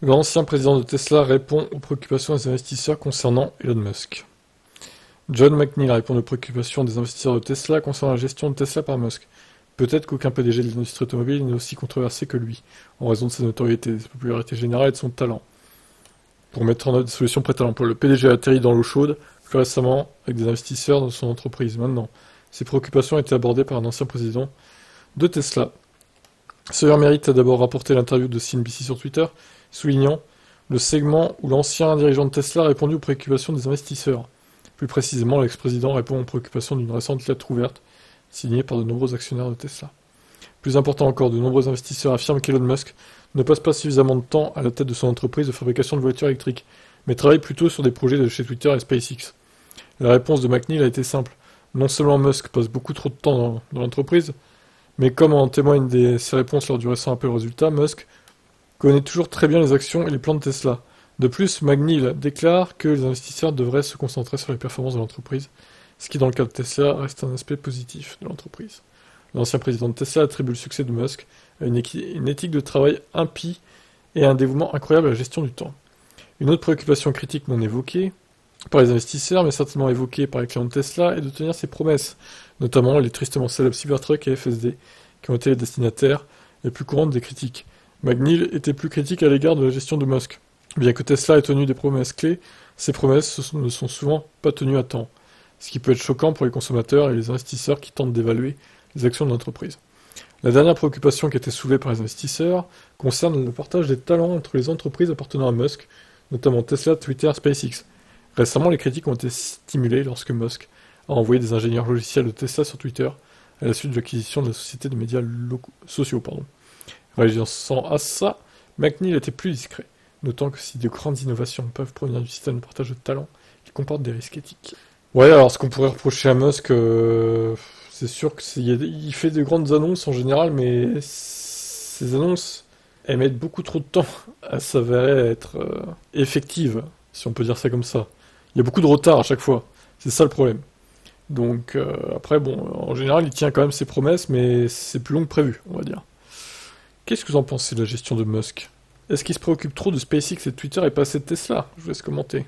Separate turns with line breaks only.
L'ancien président de Tesla répond aux préoccupations des investisseurs concernant Elon Musk. John McNeil répond aux préoccupations des investisseurs de Tesla concernant la gestion de Tesla par Musk. Peut-être qu'aucun PDG de l'industrie automobile n'est aussi controversé que lui, en raison de sa notoriété, de sa popularité générale et de son talent. Pour mettre en œuvre des solutions prêtes à l'emploi, le PDG a atterri dans l'eau chaude, plus récemment, avec des investisseurs dans son entreprise. Maintenant, ces préoccupations ont été abordées par un ancien président de Tesla. Sawyer Merritt a d'abord rapporté l'interview de CNBC sur Twitter, soulignant le segment où l'ancien dirigeant de Tesla a répondu aux préoccupations des investisseurs. Plus précisément, l'ex-président répond aux préoccupations d'une récente lettre ouverte, signée par de nombreux actionnaires de Tesla. Plus important encore, de nombreux investisseurs affirment qu'Elon Musk ne passe pas suffisamment de temps à la tête de son entreprise de fabrication de voitures électriques, mais travaille plutôt sur des projets de chez Twitter et SpaceX. La réponse de McNeil a été simple. Non seulement Musk passe beaucoup trop de temps dans l'entreprise, mais comme en témoignent ses réponses lors du récent appel aux résultats, Musk connaît toujours très bien les actions et les plans de Tesla. De plus, McNeil déclare que les investisseurs devraient se concentrer sur les performances de l'entreprise, ce qui dans le cas de Tesla reste un aspect positif de l'entreprise. L'ancien président de Tesla attribue le succès de Musk à une éthique de travail impie et à un dévouement incroyable à la gestion du temps. Une autre préoccupation critique non évoquée par les investisseurs, mais certainement évoquée par les clients de Tesla, est de tenir ses promesses, notamment les tristement célèbres Cybertruck et FSD, qui ont été les destinataires les plus courantes des critiques. McNeil était plus critique à l'égard de la gestion de Musk. Bien que Tesla ait tenu des promesses clés, ces promesses ne sont souvent pas tenues à temps, ce qui peut être choquant pour les consommateurs et les investisseurs qui tentent d'évaluer les actions de l'entreprise. La dernière préoccupation qui a été soulevée par les investisseurs concerne le partage des talents entre les entreprises appartenant à Musk, notamment Tesla, Twitter, SpaceX. Récemment, les critiques ont été stimulées lorsque Musk a envoyé des ingénieurs logiciels de Tesla sur Twitter à la suite de l'acquisition de la société de médias sociaux. Réagissant à ça, McNeil était plus discret, notant que si de grandes innovations peuvent provenir du système de partage de talents, il comporte des risques éthiques. Ouais, alors ce qu'on pourrait reprocher à Musk, c'est sûr qu'il fait de grandes annonces en général, mais ces annonces, elles mettent beaucoup trop de temps à s'avérer être effectives, si on peut dire ça comme ça. Il y a beaucoup de retard à chaque fois, c'est ça le problème. Donc après, bon, en général, il tient quand même ses promesses, mais c'est plus long que prévu, on va dire. Qu'est-ce que vous en pensez de la gestion de Musk? Est-ce qu'il se préoccupe trop de SpaceX et de Twitter et pas assez de Tesla? Je vous laisse commenter.